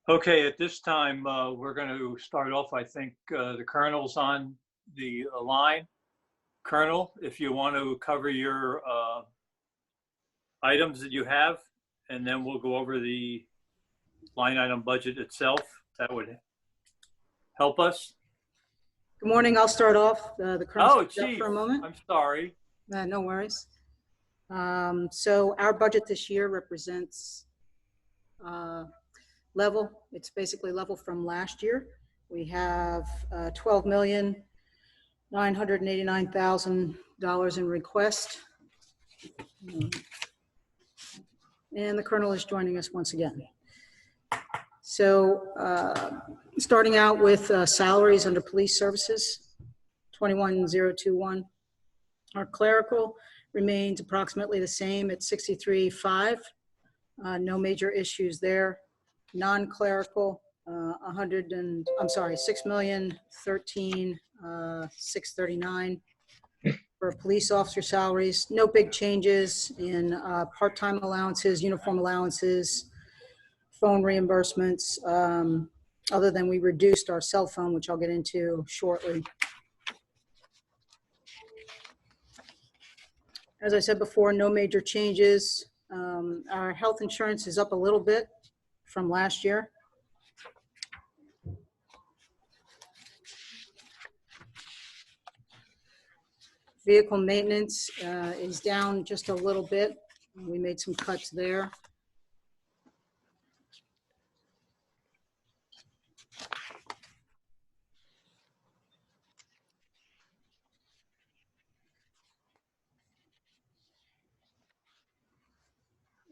Okay, at this time, we're going to start off. I think the Colonel's on the line. Colonel, if you want to cover your items that you have, and then we'll go over the line item budget itself. That would help us. Good morning. I'll start off. The Oh, Colonel's up Chief, for a moment. I'm sorry. No worries. So our budget this year represents level. It's basically level from last year. We have $12,989,000 in request. And the Colonel is joining us once again. So starting out with salaries under police services, 21,021. Our clerical remains approximately the same at 63.5. No major issues there. Non-clerical, $6,013,639 for police officer salaries. No big changes in part-time allowances, uniform allowances, phone reimbursements, other than we reduced our cell phone, which I'll get into shortly. As I said before, no major changes. Our health insurance is up a little bit from last year. Vehicle maintenance is down just a little bit. We made some cuts there.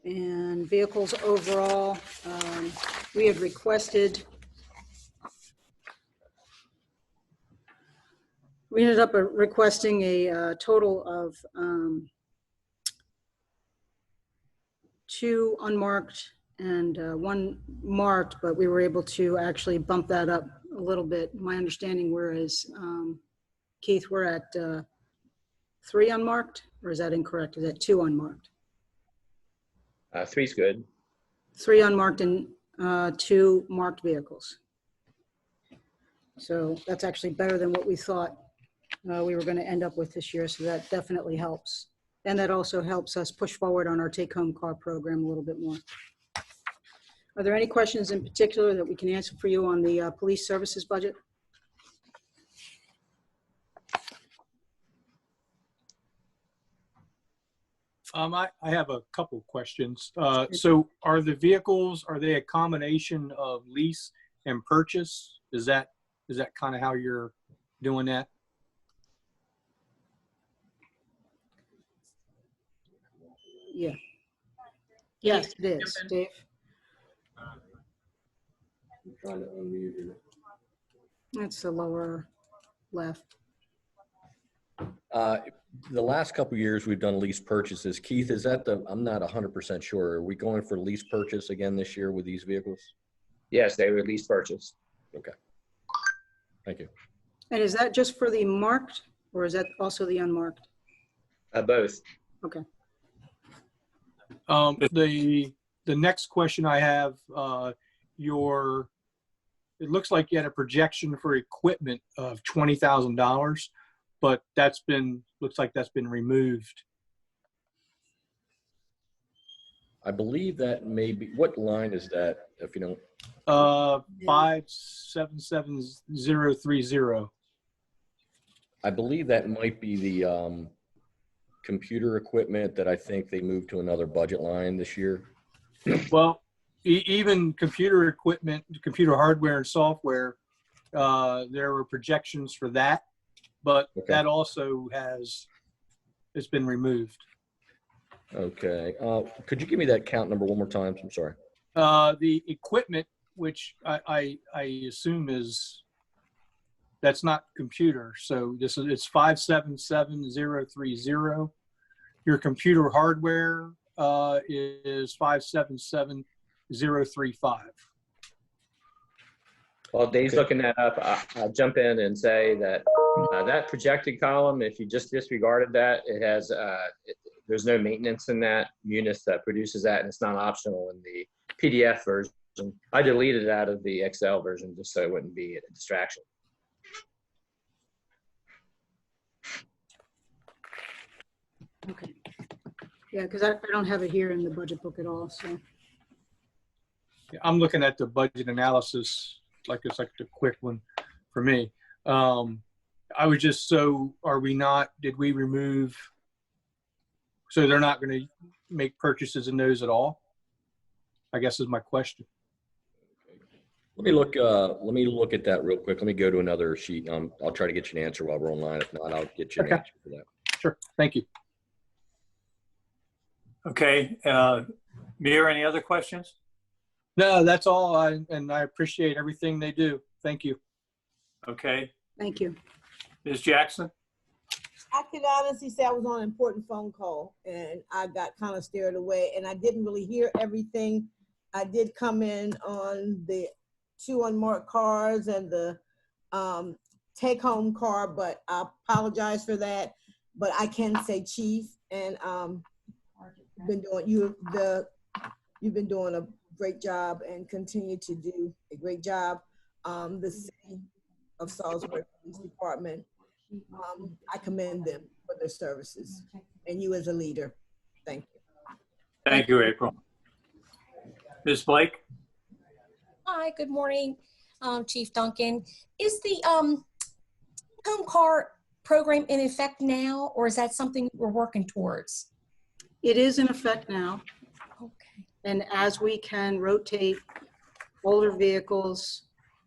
And vehicles overall, we had requested, we ended up requesting a total of 2 unmarked and 1 marked, but we were able to actually bump that up a little bit. My understanding, whereas Keith, we're at 3 unmarked, or is that incorrect? Is that 2 unmarked? 3's good. 3 unmarked and 2 marked vehicles. So that's actually better than what we thought we were going to end up with this year. So that definitely helps. And that also helps us push forward on our take-home car program a little bit more. Are there any questions in particular that we can answer for you on the police services budget? I have a couple of questions. So are the vehicles, are they a combination of lease and purchase? Is that kind of how you're doing that? Yeah. Yes, it is, Dave. I'm trying to unmute you. That's the lower left. The last couple of years we've done lease purchases. Keith, is that I'm not 100% sure. Are we going for lease purchase again this year with these vehicles? Yes, they were lease purchase. Okay. Thank you. And is that just for the marked, or is that also the unmarked? Both. Okay. The next question I have, it looks like you had a projection for equipment of $20,000, but looks like that's been removed. I believe that may be, what line is that, if you don't? 577030. I believe that might be the computer equipment that I think they moved to another budget line this year. Well, even computer equipment, computer hardware and software, there were projections for that, but okay. That also it's been removed. Okay. Could you give me that count number one more time? I'm sorry. The equipment, which I assume that's not computer. So it's 577030. Your computer hardware is 577035. While Dave's looking that up, I'll jump in and say that that projected column, if you just disregarded that, it has there's no maintenance in that. Munis produces that, and it's not optional in the PDF version I deleted it out of the Excel version just so it wouldn't be a distraction. Okay. Yeah, because I don't have it here in the budget book at all, so. I'm looking at the budget analysis, like it's like the quick one for me. I was just, so are we not, did we remove, so they're not going to make purchases in those at all? I guess is my question. Let me look at that real quick. Let me go to another sheet. I'll try to get you an answer while we're online. If not, I'll get you an Okay. answer for that. Sure. Thank you. Okay, Mayor, any other questions? No, that's all. And I appreciate everything they do. Thank you. Okay, Thank you. Ms. Jackson? I can honestly say I was on an important phone call and I got kind of scared away and I didn't really hear everything. I did come in on the 2 unmarked cars and the take-home car, but I apologize for that. But I can say, Chief, and you've been doing a great job and continue to do a great job. The city of Salisbury Police Department, I commend them for their services and you as a leader. Thank you. Thank you, April. Ms. Blake? Hi, good morning, Chief Duncan. Is the home car program in effect now, or is that something we're working towards? It is in effect now. Okay. And as we can rotate older vehicles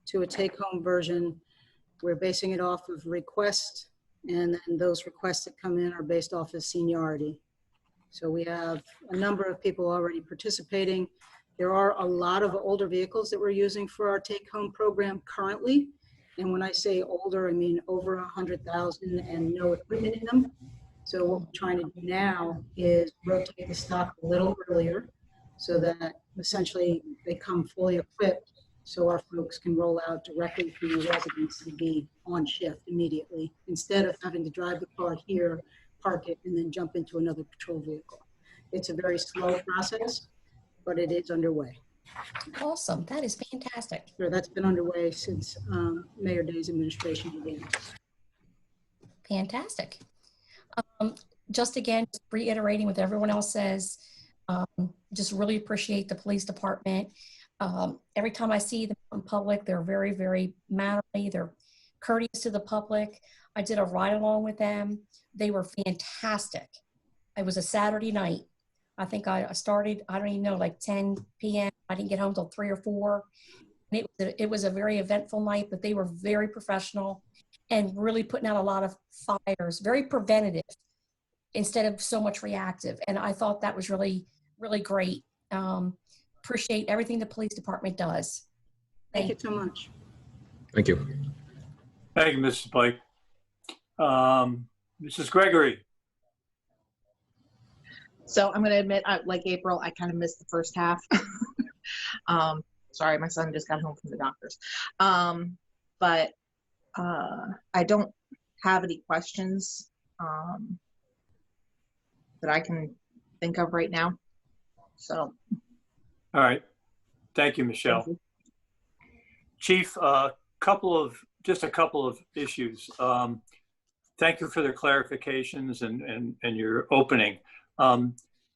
to a take-home version, we're basing it off of requests, and then those requests that come in are based off of seniority. So we have a number of people already participating. There are a lot of older vehicles that we're using for our take-home program currently. And when I say older, I mean over 100,000 and no equipment in them. So what we're trying to do now is rotate the stock a little earlier so that essentially they come fully equipped so our folks can roll out directly from the residence and be on shift immediately instead of having to drive the car here, park it, and then jump into another patrol vehicle. It's a very slow process, but it is underway. Awesome. That is fantastic. So that's been underway since Mayor Day's administration began. Fantastic. Just again, just reiterating what everyone else says, just really appreciate the police department. Every time I see them in public, they're very, very mannerly. They're courteous to the public. I did a ride along with them. They were fantastic. It was a Saturday night. I think I started, I don't even know, like 10 p.m. I didn't get home till 3 or 4. And it was a very eventful night, but they were very professional and really putting out a lot of fires, very preventative instead of so much reactive. And I thought that was really, really great. Appreciate everything the police department does. Thank you so much. Thank you. Thank you, Mrs. Blake. Mrs. Gregory? So I'm going to admit, like April, I kind of missed the first half. Sorry, my son just got home from the doctors. But I don't have any questions that I can think of right now. So. All right. Thank you, Michelle. Thank you. Chief, just a couple of issues. Thank you for the clarifications and your opening.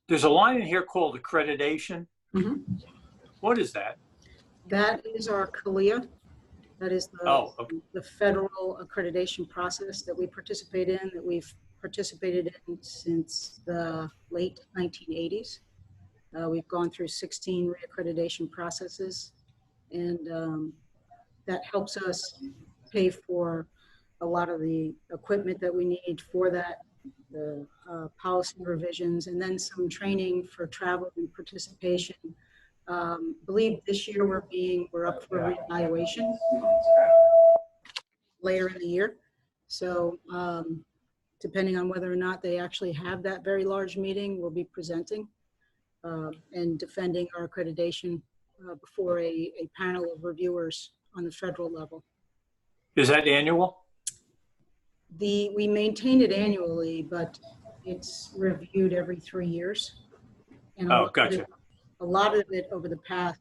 There's a line in here called accreditation. Mm-hmm. What is that? That is our CALIA. That is the federal accreditation process that we participate in, that we've participated in since the late 1980s. We've gone through 16 reaccreditation processes, and that helps us pay for a lot of the equipment that we need for that, the policy revisions, and then some training for travel and participation. Believe this year we're up for reevaluation later in the year. So depending on whether or not they actually have that very large meeting, we'll be presenting and defending our accreditation before a panel of reviewers on the federal level. Is that annual? We maintain it annually, but it's reviewed every 3 years. And Oh, gotcha. a lot of it over the past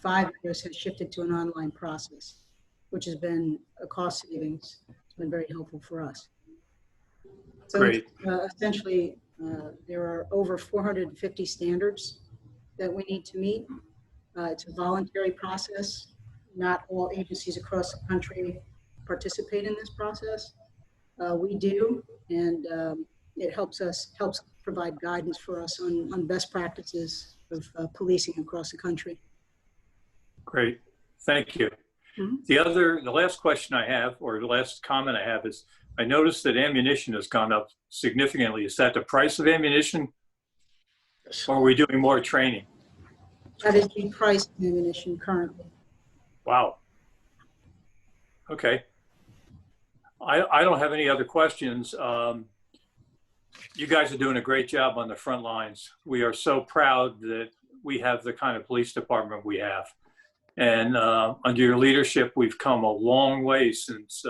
5 years has shifted to an online process, which has been a cost savings. It's been very helpful for us. So Great. essentially, there are over 450 standards that we need to meet. It's a voluntary process. Not all agencies across the country participate in this process. We do, and it helps provide guidance for us on best practices of policing across the country. Great. Thank you. Mhm. The last question I have, or the last comment I have is, I noticed that ammunition has gone up significantly. Is that the price of ammunition, or are we doing more training? That is the price of ammunition currently. Wow. Okay. I don't have any other questions. You guys are doing a great job on the front lines. We are so proud that we have the kind of police department we have. And under your leadership, we've come a long way since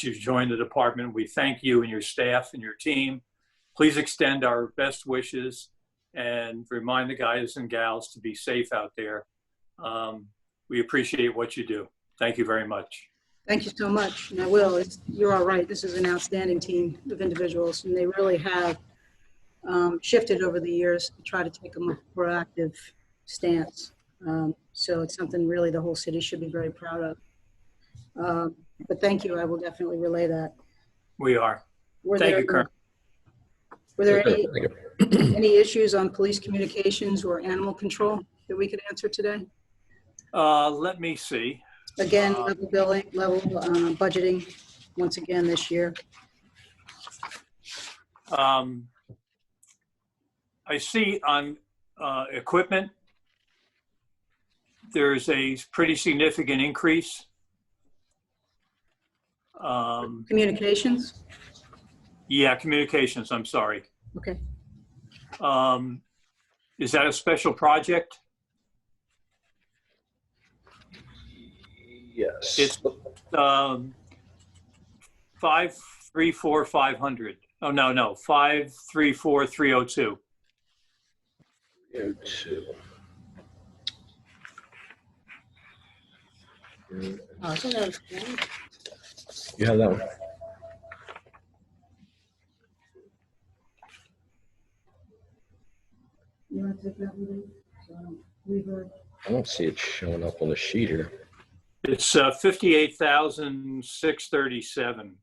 you've joined the department. We thank you and your staff and your team. Please extend our best wishes and remind the guys and gals to be safe out there. We appreciate what you do. Thank you very much. Thank you so much. And I will. You're all right. This is an outstanding team of individuals, and they really have shifted over the years to try to take a more proactive stance. So it's something really the whole city should be very proud of. But thank you. I will definitely relay that. We are. Were Thank there, you, Colonel. Were there any issues on police communications or animal control that we could answer today? Let me see. Again, level billing, level budgeting, once again this year. I see on equipment, there's a pretty significant increase. Communications? Yeah, communications, I'm sorry. Okay. Is that a special project? Yes. It's 534,500. Oh, no, 534,302. 02. I think that was You have that one? You want to take that one? So we've heard. I don't see it showing up on the sheet here. It's 58,637.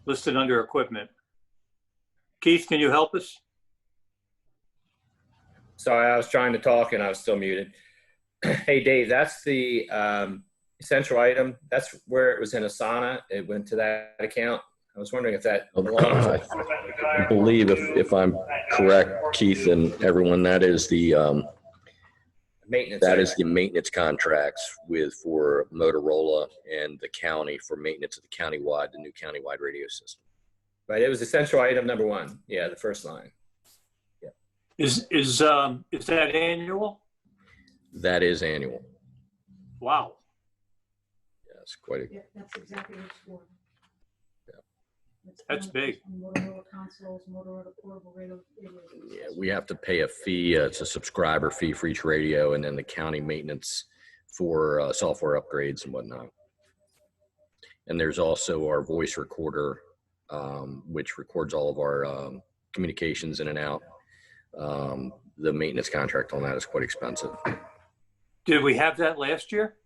Listed under equipment. Keith, can you help us? Sorry, I was trying to talk and I was still muted. Hey, Dave, that's the essential item. That's where it was in Asana. It went to that account. I was wondering if that belongs. I believe, if I'm correct, Keith and everyone, that is the Maintenance. that is the maintenance contracts for Motorola and the county for maintenance of the new countywide radio system. Right. It was essential item number 1. Yeah, the first line. Yeah. Is that annual? That is annual. Wow. Yeah, it's quite a. Yeah, that's exactly what it's for. That's big. Motorola consoles, Motorola portable radio. Yeah, we have to pay a fee. It's a subscriber fee for each radio, and then the county maintenance for software upgrades and whatnot. And there's also our voice recorder, which records all of our communications in and out. The maintenance contract on that is quite expensive. Did we have that last year?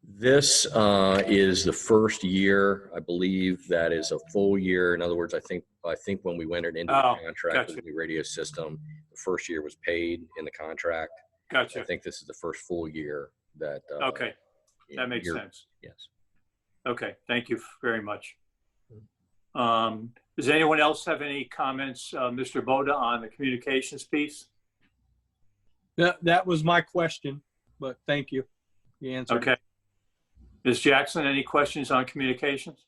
This is the first year, I believe, that is a full year. In other words, I think when we went into the contract with the new radio system, the first year was paid in the contract. Gotcha. I think this is the first full year that. Okay, that makes sense. Yes. Okay, thank you very much. Does anyone else have any comments, Mr. Boda, on the communications piece? That was my question, but thank you. You answered. Okay. Ms. Jackson, any questions on communications?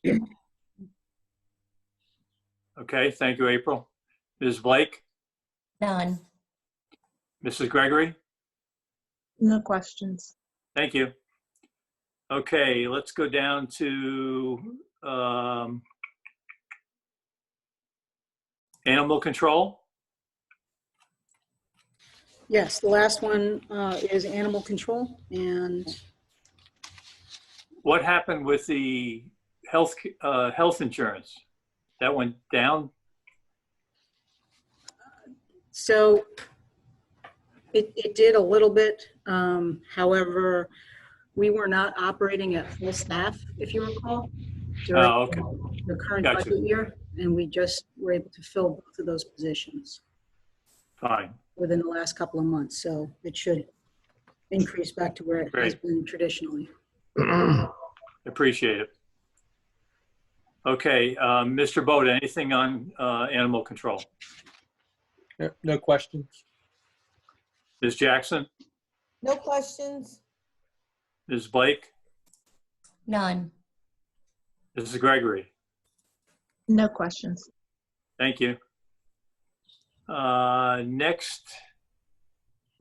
Okay, thank you, April. Ms. Blake? None. Mrs. Gregory? No questions. Thank you. Okay, let's go down to animal control. Yes, the last one is animal control, and What happened with the health insurance? That went down? so it did a little bit. However, we were not operating at full staff, if you recall, during Oh, okay. the current Gotcha. budget year, and we just were able to fill both of those positions Fine. within the last couple of months. So it should increase back to where it has Great. been traditionally. Appreciate it. Okay, Mr. Boda, anything on animal control? No questions. Ms. Jackson? No questions. Ms. Blake? None. Mrs. Gregory? No questions. Thank you. Next,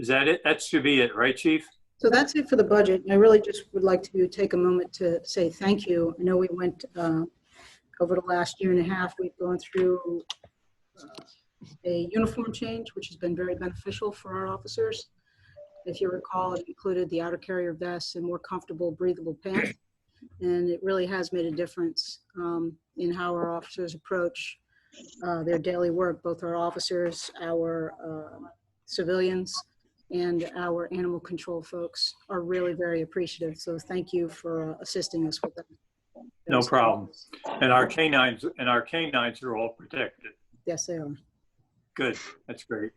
is that it? That should be it, right, Chief? So that's it for the budget. I really just would like to take a moment to say thank you. I know we went over the last year and a half, we've gone through a uniform change, which has been very beneficial for our officers. If you recall, it included the outer carrier vests and more comfortable, breathable pants. And it really has made a difference in how our officers approach their daily work, both our officers, our civilians, and our animal control folks are really very appreciative. So thank you for assisting us with that. No problem. And our canines are all protected. Yes, they are. Good. That's great.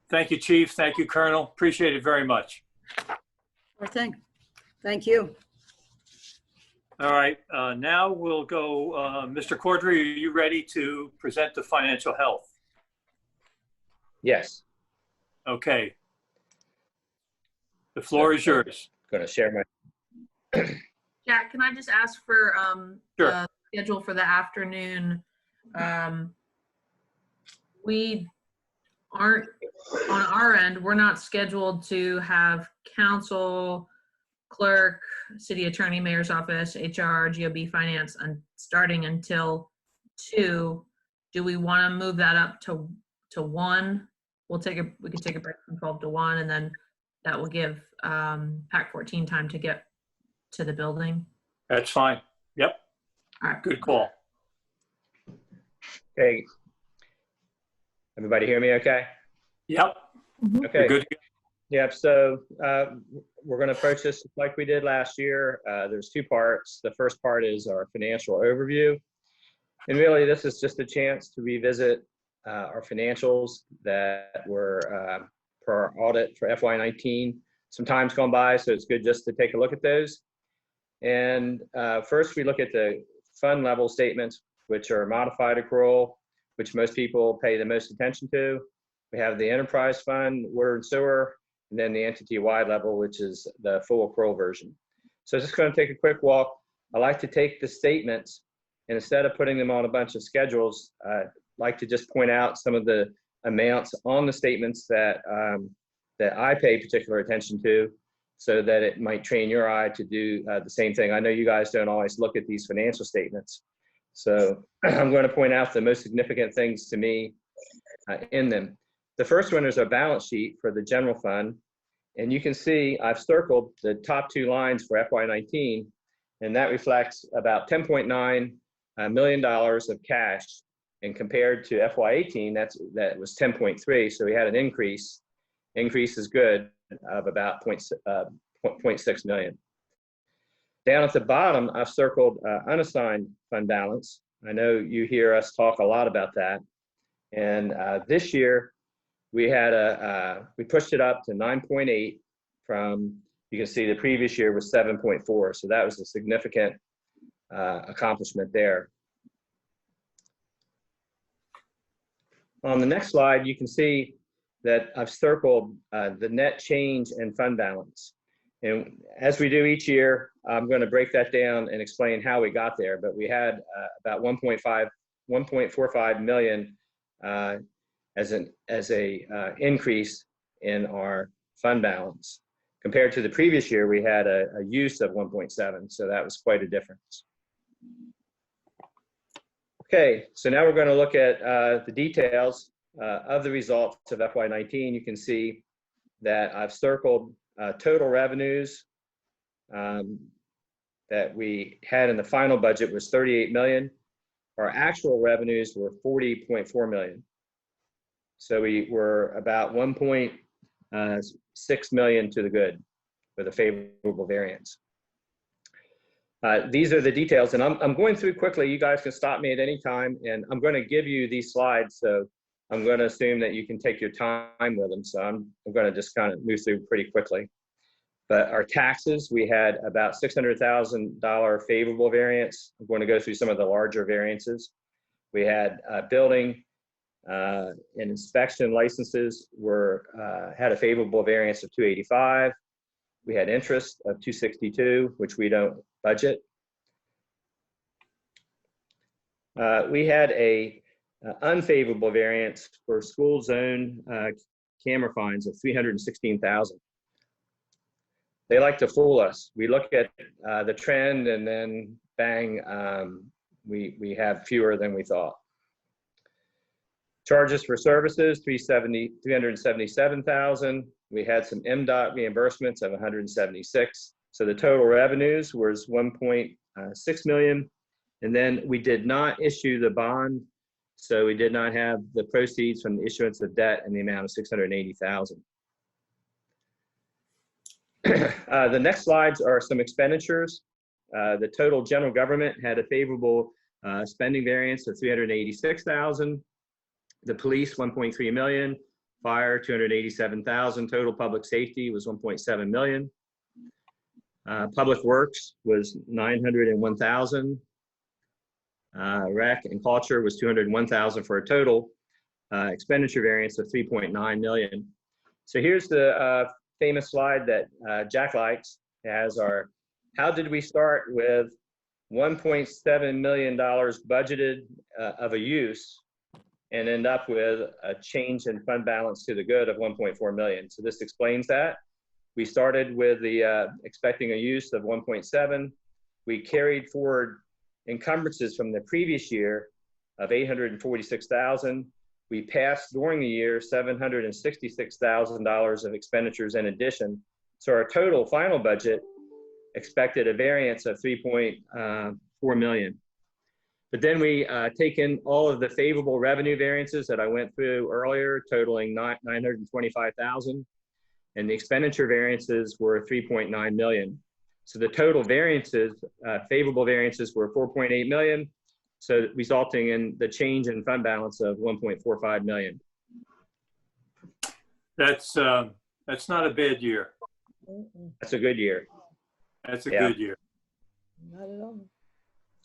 Thank you, Chief. Thank you, Colonel. Appreciate it very much. Sure thing. Thank you. All right. Now we'll go, Mr. Cordray, are you ready to present the financial health? Yes. Okay. The floor is yours. Going to share my. Jack, can I just ask for Sure. schedule for the afternoon? We aren't, on our end, we're not scheduled to have council, clerk, city attorney, mayor's office, HR, GOB, finance, and starting until 2. Do we want to move that up to 1? We could take a break from 12 to 1, and then that will give PAC 14 time to get to the building. That's fine. Yep. All right. Good call. Okay. Everybody hear me okay? Yep. Okay. You're good. Yep. So we're going to approach this like we did last year. There's 2 parts. The first part is our financial overview. And really, this is just a chance to revisit our financials that were per our audit for FY19. Some time's gone by, so it's good just to take a look at those. And first, we look at the fund level statements, which are modified accrual, which most people pay the most attention to. We have the enterprise fund, water and sewer, and then the entity-wide level, which is the full accrual version. So just going to take a quick walk. I like to take the statements, and instead of putting them on a bunch of schedules, I like to just point out some of the amounts on the statements that that I pay particular attention to, so that it might train your eye to do the same thing. I know you guys don't always look at these financial statements, so I'm going to point out the most significant things to me in them. The first one is our balance sheet for the general fund, and you can see I've circled the top 2 lines for FY19, and that reflects about $10.9 million of cash. And compared to FY18, that was 10.3. So we had an increase. Increase is good of about 0.6 million. Down at the bottom, I've circled unassigned fund balance. I know you hear us talk a lot about that. And this year, we had we pushed it up to 9.8 from, you can see the previous year was 7.4. So that was a significant accomplishment there. On the next slide, you can see that I've circled the net change in fund balance. And as we do each year, I'm going to break that down and explain how we got there. But we had about 1.45 million as a increase in our fund balance. Compared to the previous year, we had a use of 1.7, so that was quite a difference. Okay, so now we're going to look at the details. of the results of FY19, you can see that I've circled total revenues that we had in the final budget was 38 million. Our actual revenues were 40.4 million. So we were about 1.6 million to the good with a favorable variance. These are the details, and I'm going through quickly. You guys can stop me at any time, and I'm going to give you these slides, so I'm going to assume that you can take your time with them. So I'm going to just kind of move through pretty quickly. But our taxes, we had about $600,000 favorable variance. I'm going to go through some of the larger variances. We had building and inspection licenses had a favorable variance of 285. We had interest of 262, which we don't budget. We had a unfavorable variance for school zone camera fines of 316,000. They like to fool us. We look at the trend and then bang, we have fewer than we thought. Charges for services, 377,000. We had some MDOT reimbursements of 176. So the total revenues was 1.6 million. And then we did not issue the bond. So we did not have the proceeds from the issuance of debt in the amount of 680,000. The next slides are some expenditures. The total general government had a favorable spending variance of 386,000. The police, 1.3 million. Fire, 287,000. Total public safety was 1.7 million. Public works was 901,000. Rec and culture was 201,000 for a total expenditure variance of 3.9 million. So here's the famous slide that Jack likes. It has our, how did we start with $1.7 million budgeted of a use and end up with a change in fund balance to the good of 1.4 million. So this explains that. We started with the expecting a use of 1.7. We carried forward encumbrances from the previous year of 846,000. We passed during the year $766,000 of expenditures in addition. So our total final budget expected a variance of 3.4 million. But then we take in all of the favorable revenue variances that I went through earlier, totaling 925,000, and the expenditure variances were 3.9 million. So the total variances, favorable variances, were 4.8 million, so resulting in the change in fund balance of 1.45 million. That's not a bad year. That's a good year. That's a good year. Not at all.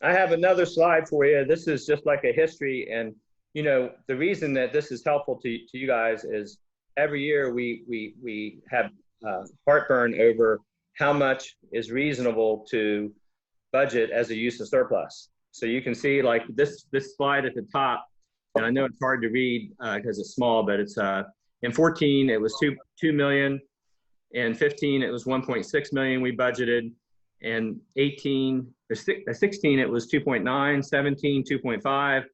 I have another slide for you. This is just like a history, and you know the reason that this is helpful to you guys is every year we have heartburn over how much is reasonable to budget as a use of surplus. So you can see like this slide at the top, and I know it's hard to read because it's small, but it's in 14 it was 2 million, in 15 it was 1.6 million we budgeted, and 16 it was 2.9, 17 2.5,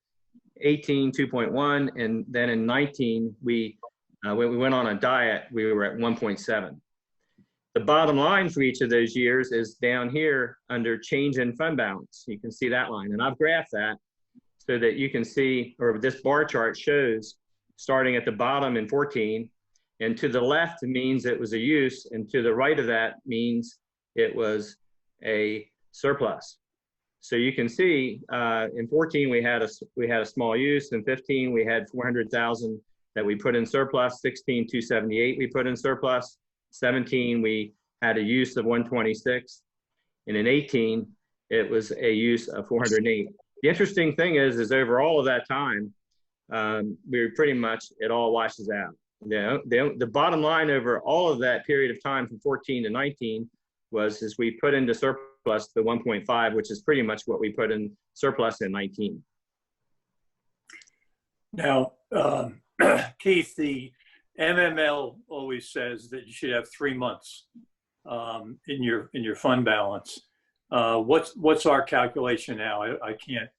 18 2.1, and then in 19 when we went on a diet we were at 1.7. The bottom line for each of those years is down here under change in fund balance. You can see that line, and I've graphed that so that you can see, or this bar chart shows starting at the bottom in 14, and to the left means it was a use, and to the right of that means it was a surplus. So you can see in 14 we had a small use, in 15 we had 400,000 that we put in surplus, 16 278 we put in surplus, 17 we had a use of 126, and in 18 it was a use of 408. The interesting thing is over all of that time we were pretty much, it all washes out. The bottom line over all of that period of time from 14 to 19 was we put into surplus the 1.5, which is pretty much what we put in surplus in 19. Now, Keith, the MML always says that you should have 3 months in your fund balance. What's our calculation now? I can't.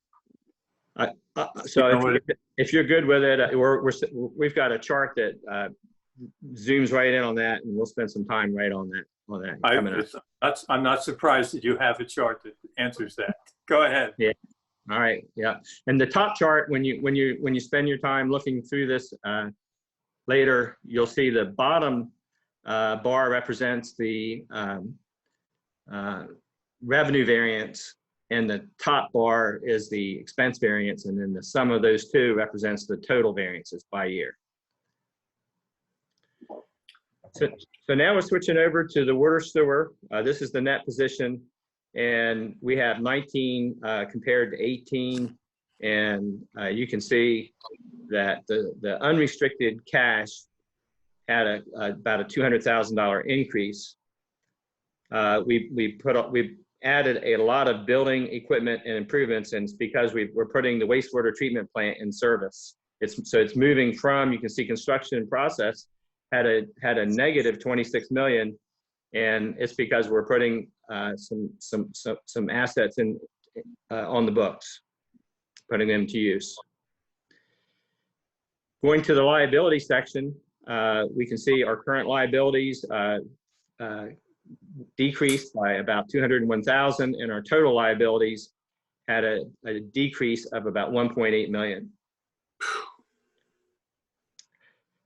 So You know what if you're good with it, we've got a chart that zooms right in on that, and we'll spend some time right on that coming up. I'm not surprised that you have a chart that answers that. Go ahead. Yeah. All right. Yeah. And the top chart, when you spend your time looking through this later, you'll see the bottom bar represents the revenue variance, and the top bar is the expense variance, and then the sum of those two represents the total variances by year. So now we're switching over to the water sewer. This is the net position, and we have 19 compared to 18, and you can see that the unrestricted cash had about a $200,000 increase. We've added a lot of building equipment and improvements, and it's because we're putting the wastewater treatment plant in service. So it's moving from, you can see construction and process had a negative 26 million, and it's because we're putting some assets in on the books, putting them to use. Going to the liability section, we can see our current liabilities decreased by about 201,000, and our total liabilities had a decrease of about 1.8 million.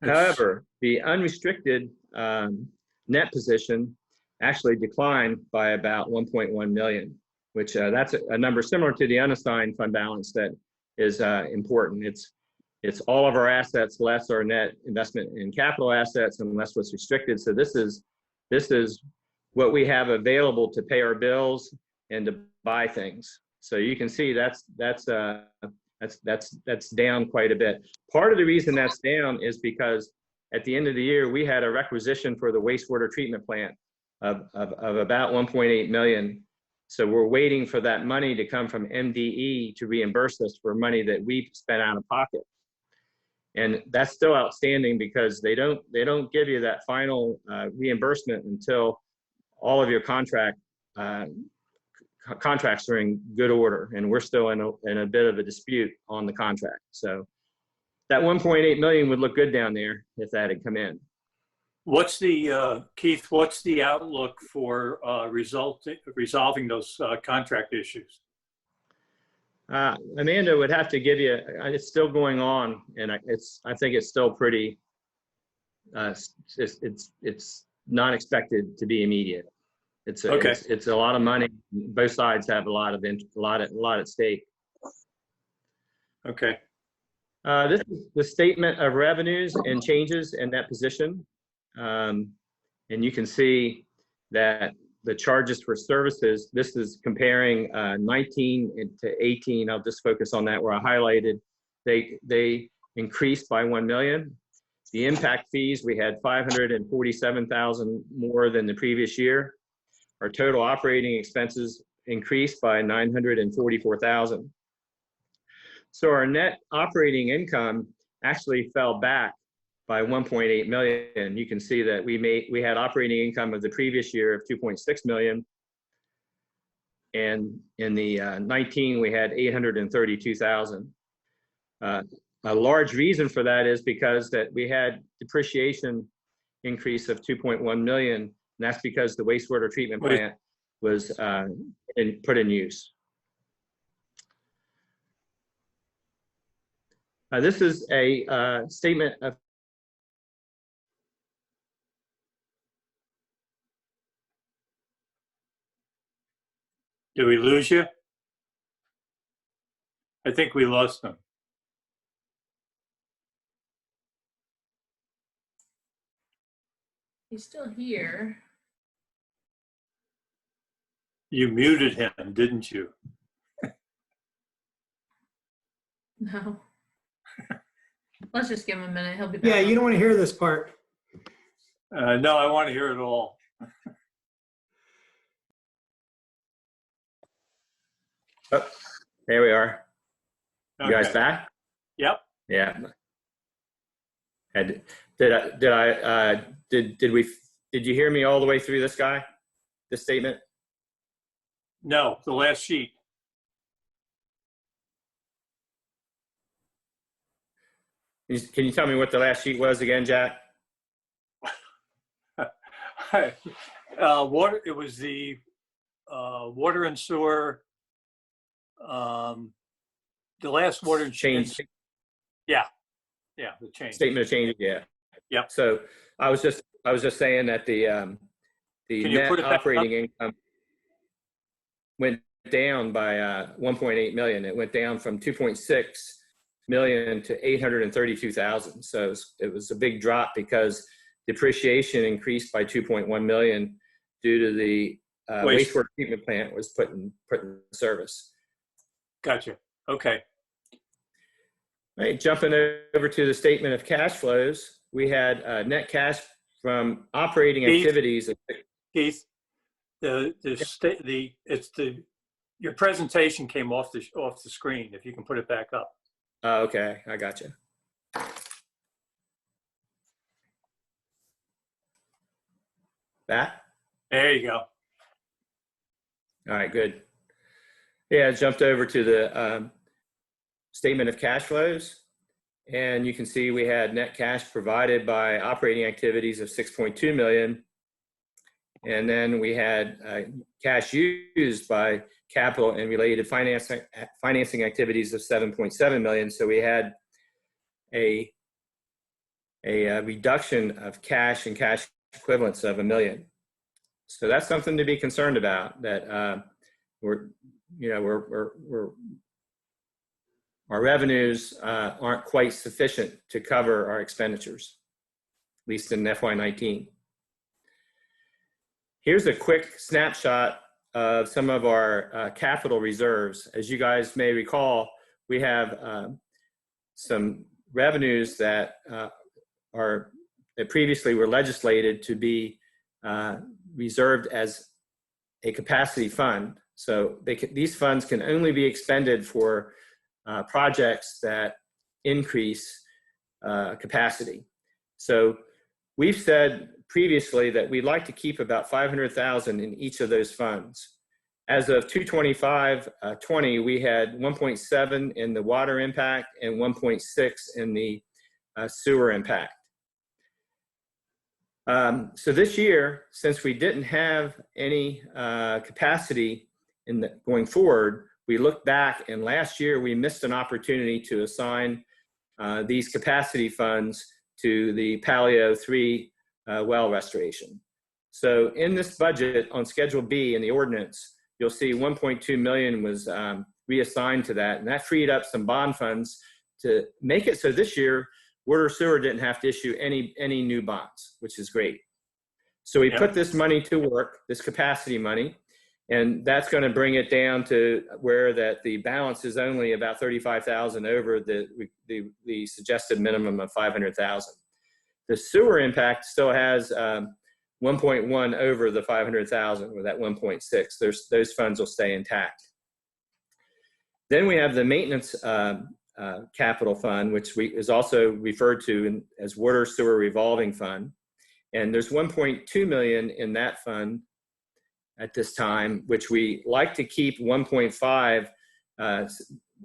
However, the unrestricted net position actually declined by about 1.1 million, which that's a number similar to the unassigned fund balance that is important. It's all of our assets less our net investment in capital assets and less what's restricted. So this is what we have available to pay our bills and to buy things. So you can see that's down quite a bit. Part of the reason that's down is because at the end of the year, we had a requisition for the wastewater treatment plant of about 1.8 million. So we're waiting for that money to come from MDE to reimburse us for money that we spent out of pocket. And that's still outstanding because they don't give you that final reimbursement until all of your contracts are in good order, and we're still in a bit of a dispute on the contract. So that 1.8 million would look good down there if that had come in. What's the Keith? What's the outlook for resolving those contract issues? Amanda would have to give you. It's still going on, and I think it's still pretty. It's not expected to be immediate. It's a lot of money. Both sides have a lot at stake. Okay. This is the statement of revenues and changes in that position, and you can see that the charges for services. This is comparing 19 to 18. I'll just focus on that where I highlighted. They increased by 1 million. The impact fees, we had 547,000 more than the previous year. Our total operating expenses increased by 944,000. So our net operating income actually fell back by 1.8 million. You can see that we had operating income of the previous year of 2.6 million. And in the 19, we had 832,000. A large reason for that is because that we had depreciation increase of 2.1 million. And that's because the wastewater treatment plant was put in use. This is a statement of Did we lose you? I think we lost them. He's still here. You muted him, didn't you? No. Let's just give him a minute. He'll be back. Yeah, you don't want to hear this part. No, I want to hear it all. Oh, there we are. You guys back? Yep. Yeah. Did you hear me all the way through this statement? No, the last sheet. Can you tell me what the last sheet was again, Jack? Water, it was the water and sewer, the last water and Change. Yeah, the change. Statement of change, yeah. Yep. So I was just saying that the Can you net put it back operating up? income went down by 1.8 million. It went down from 2.6 million to 832,000. So it was a big drop because depreciation increased by 2.1 million due to the wastewater treatment plant was put in service. Gotcha. Okay. Right, jumping over to the statement of cash flows, we had net cash from operating activities. Keith, your presentation came off the screen. If you can put it back up. Okay, I got you. Back? There you go. All right, good. Yeah, I jumped over to the statement of cash flows, and you can see we had net cash provided by operating activities of 6.2 million. And then we had cash used by capital and related financing activities of 7.7 million. So we had a reduction of cash and cash equivalents of $1 million. So that's something to be concerned about, that our revenues aren't quite sufficient to cover our expenditures, at least in FY19. Here's a quick snapshot of some of our capital reserves. As you guys may recall, we have some revenues that previously were legislated to be reserved as a capacity fund. So these funds can only be expended for projects that increase capacity. So we've said previously that we'd like to keep about 500,000 in each of those funds. As of 2/25/20, we had 1.7 in the water impact and 1.6 in the sewer impact. So this year, since we didn't have any capacity going forward, we looked back, and last year we missed an opportunity to assign these capacity funds to the Paleo 3 well restoration. So in this budget on Schedule B in the ordinance, you'll see 1.2 million was reassigned to that, and that freed up some bond funds to make it so this year water sewer didn't have to issue any new bonds, which is great. So we put this money to work, this capacity money, and that's going to bring it down to where that the balance is only about 35,000 over the suggested minimum of 500,000. The sewer impact still has 1.1 over the 500,000 with that 1.6. Those funds will stay intact. Then we have the maintenance capital fund, which is also referred to as water sewer revolving fund. And there's 1.2 million in that fund at this time, which we like to keep 1.5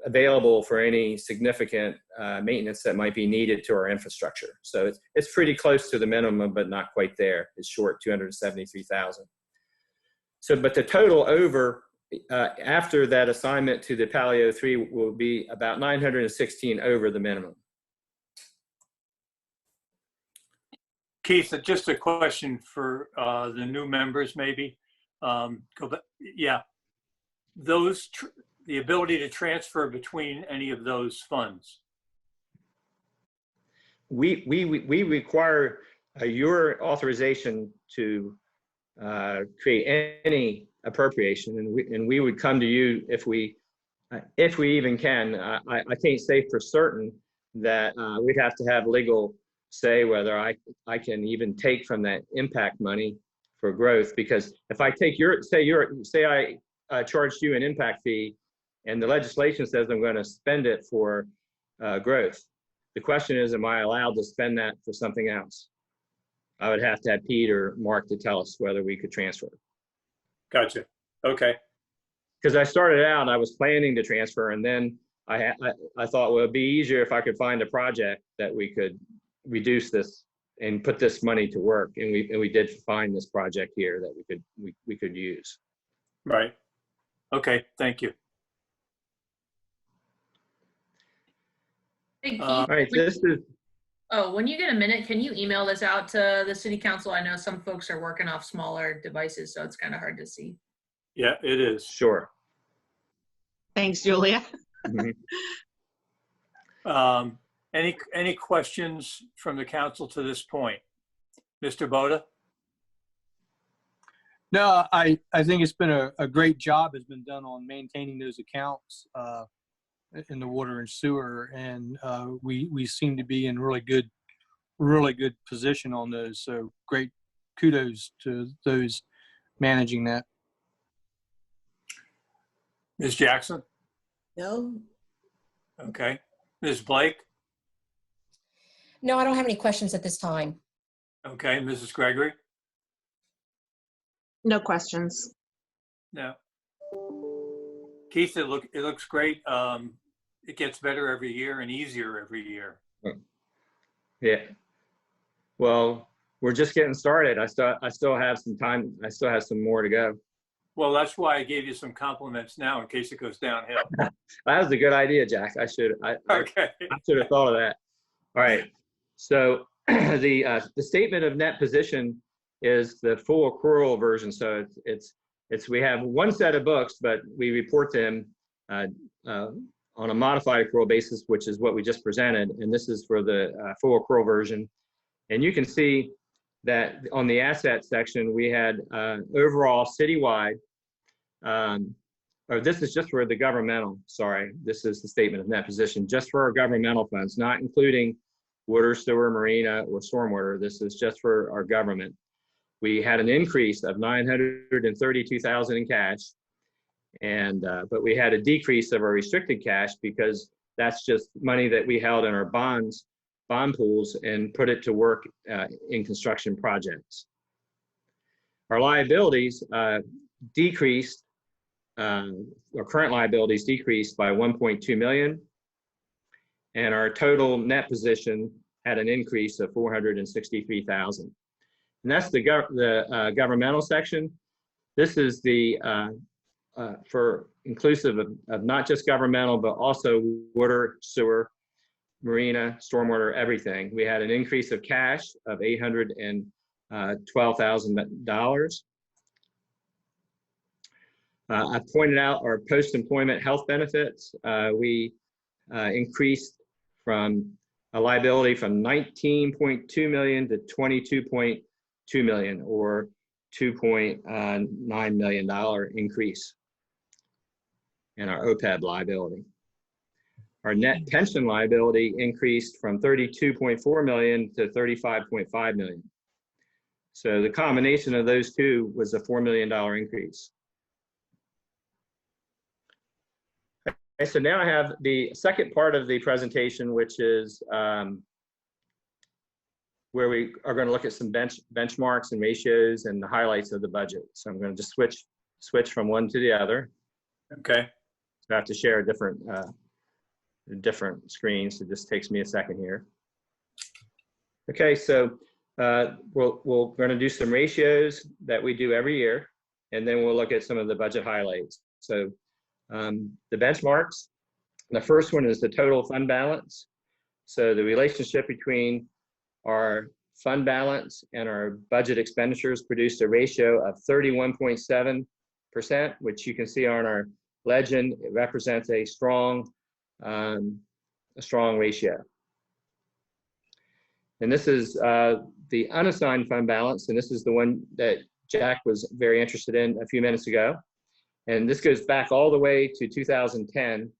available for any significant maintenance that might be needed to our infrastructure. So it's pretty close to the minimum, but not quite there. It's short 273,000. So, but the total over after that assignment to the Paleo 3 will be about 916 over the minimum. Keith, just a question for the new members, maybe. Go back. Yeah, the ability to transfer between any of those funds. We require your authorization to create any appropriation, and we would come to you if we even can. I can't say for certain that we'd have to have legal say whether I can even take from that impact money for growth, because if I take I charged you an impact fee and the legislation says I'm going to spend it for growth, the question is, am I allowed to spend that for something else? I would have to have Pete or Mark to tell us whether we could transfer. Gotcha. Okay. Because I started out, I was planning to transfer, and then I thought, well, it'd be easier if I could find a project that we could reduce this and put this money to work. And we did find this project here that we could use. Right. Okay, thank you. Hey, Keith, All right, this is, oh, when you get a minute, can you email this out to the city council? I know some folks are working off smaller devices, so it's kind of hard to see. Yeah, it is. sure. Thanks, Julia. Mhm. Any questions from the council to this point? Mr. Boda? No, I think it's been a great job has been done on maintaining those accounts in the water and sewer, and we seem to be in really good position on those. So great kudos to those managing that. Ms. Jackson? No, Okay. Ms. Blake? No, I don't have any questions at this time. Okay. Mrs. Gregory? No questions. No. Keith, it looks great. It gets better every year and easier every year. Yeah. Well, we're just getting started. I still have some time. I still have some more to go. Well, that's why I gave you some compliments now in case it goes downhill. That was a good idea, Jack. I should have thought of that. All right. So the statement of net position is the full accrual version. So it's we have one set of books, but we report them on a modified accrual basis, which is what we just presented. And this is for the full accrual version. And you can see that on the asset section, we had overall citywide, or this is just for the governmental, sorry, this is the statement of net position, just for our governmental funds, not including water, sewer, marina, or stormwater. This is just for our government. We had an increase of $932,000 in cash, and but we had a decrease of our restricted cash because that's just money that we held in our bond pools and put it to work in construction projects. Our liabilities decreased, our current liabilities decreased by 1.2 million, and our total net position had an increase of 463,000. And that's the governmental section. This is the for inclusive of not just governmental, but also water, sewer, marina, stormwater, everything. We had an increase of cash of $812,000. I pointed out our post-employment health benefits. We increased from a liability from 19.2 million to 22.2 million, or $2.9 million increase in our OPEB liability. Our net pension liability increased from 32.4 million to 35.5 million. So the combination of those two was a $4 million increase. Okay, so now I have the second part of the presentation, which is where we are going to look at some benchmarks and ratios and the highlights of the budget. So I'm going to just switch from one to the other. Okay. So I have to share a different screens, so this takes me a second here. Okay, so we're going to do some ratios that we do every year, and then we'll look at some of the budget highlights. So the benchmarks, the first one is the total fund balance. So the relationship between our fund balance and our budget expenditures produced a ratio of 31.7%, which you can see on our legend. It represents a strong ratio. And this is the unassigned fund balance, and this is the one that Jack was very interested in a few minutes ago. And this goes back all the way to 2010.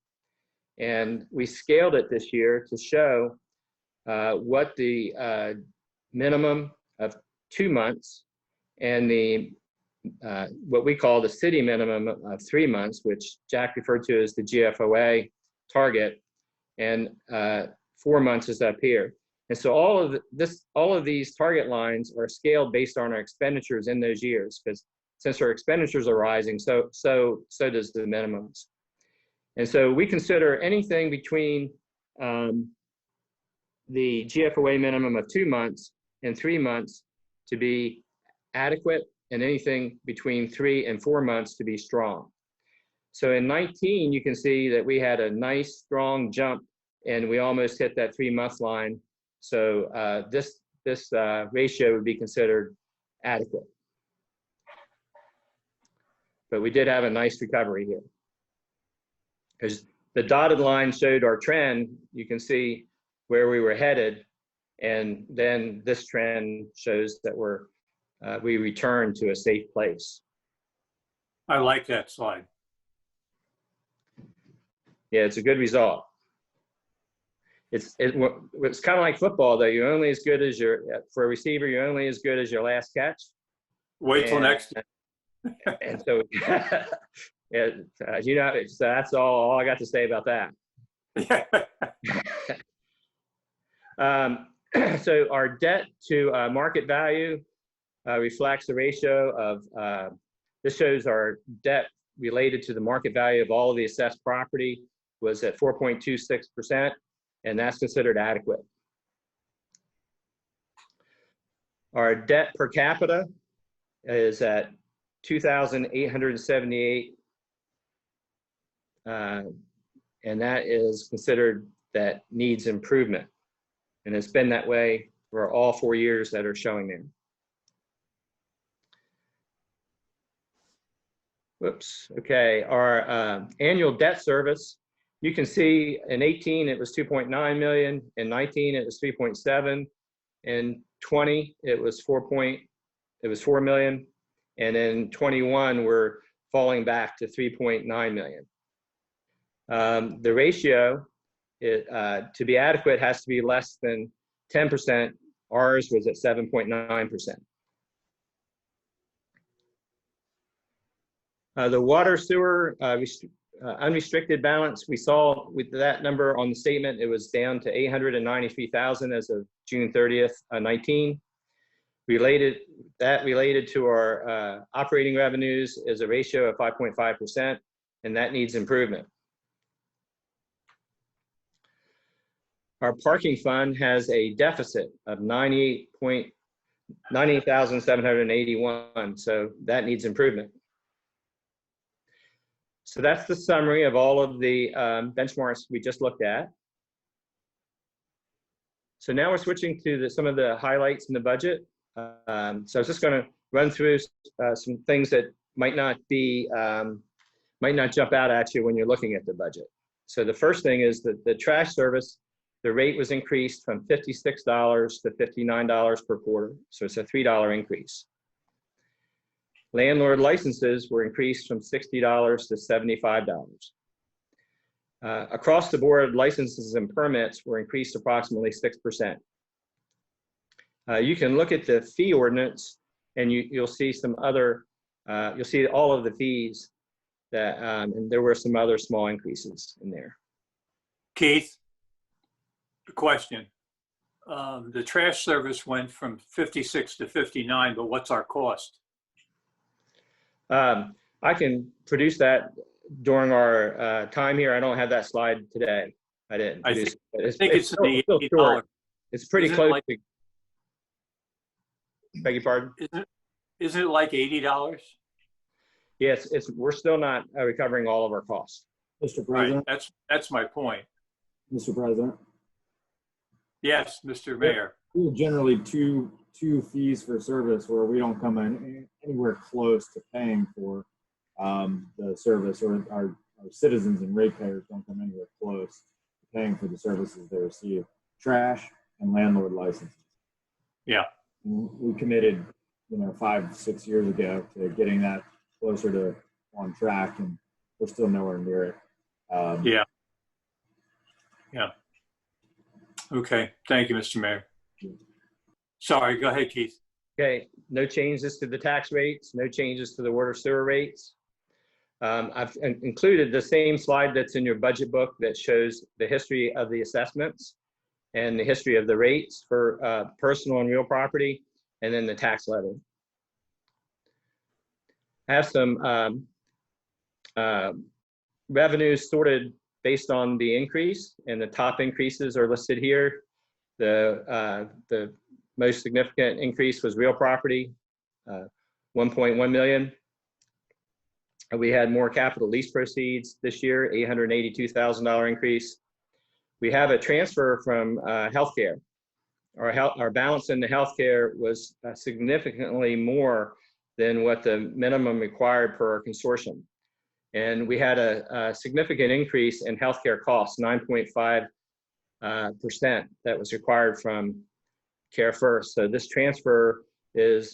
And we scaled it this year to show what the minimum of 2 months and the what we call the city minimum of 3 months, which Jack referred to as the GFOA target, and 4 months is up here. And so all of these target lines are scaled based on our expenditures in those years, because since our expenditures are rising, so does the minimums. And so we consider anything between the GFOA minimum of 2 months and 3 months to be adequate, and anything between 3 and 4 months to be strong. So in 19, you can see that we had a nice strong jump and we almost hit that 3-month line. So this ratio would be considered adequate. But we did have a nice recovery here. Because the dotted line showed our trend, you can see where we were headed, and then this trend shows that we returned to a safe place. I like that slide. Yeah, it's a good result. It's kind of like football, though. You're only as good as for a receiver, you're only as good as your last catch. Wait till next. And so, you know, so that's all I got to say about that. So our debt to market value reflects the ratio of, this shows our debt related to the market value of all of the assessed property was at 4.26%, and that's considered adequate. Our debt per capita is at $2,878, and that is considered that needs improvement. And it's been that way for all 4 years that are showing there. Whoops, okay, our annual debt service, you can see in 18 it was 2.9 million, in 19 it was 3.7, in 20 it was 4 million, and in 21 we're falling back to 3.9 million. The ratio to be adequate has to be less than 10%. Ours was at 7.9%. The water sewer unrestricted balance, we saw with that number on the statement, it was down to 893,000 as of June 30th, 19. Related to our operating revenues is a ratio of 5.5%, and that needs improvement. Our parking fund has a deficit of 98,781, so that needs improvement. So that's the summary of all of the benchmarks we just looked at. So now we're switching to some of the highlights in the budget. So I was just going to run through some things that might not jump out at you when you're looking at the budget. So the first thing is that the trash service, the rate was increased from $56 to $59 per quarter. So it's a $3 increase. Landlord licenses were increased from $60 to $75. Across the board, licenses and permits were increased approximately 6%. You can look at the fee ordinance, and you'll see some other, you'll see all of the fees that, and there were some other small increases in there. Keith, a question. The trash service went from 56 to 59, but what's our cost? I can produce that during our time here. I don't have that slide today. I didn't produce it. I think it's the $80. It's pretty close to, beg your pardon? Isn't it like $80? Yes, we're still not recovering all of our costs. Mr. President. Right, that's my point. Mr. President. Yes, Mr. Mayor. We have generally two fees for service where we don't come in anywhere close to paying for the service, or our citizens and ratepayers don't come anywhere close to paying for the services they receive. Trash and landlord licenses. Yeah. We committed, 5-6 years ago to getting that closer to on track, and we're still nowhere near it. Yeah. Okay. Thank you, Mr. Mayor. Sorry, go ahead, Keith. Okay, no changes to the tax rates, no changes to the water sewer rates. I've included the same slide that's in your budget book that shows the history of the assessments and the history of the rates for personal and real property, and then the tax levy. I have some revenues sorted based on the increase, and the top increases are listed here. The most significant increase was real property, 1.1 million. We had more capital lease proceeds this year, $882,000 increase. We have a transfer from healthcare. Our balance in the healthcare was significantly more than what the minimum required per our consortium. And we had a significant increase in healthcare costs, 9.5% that was required from Care First. So this transfer is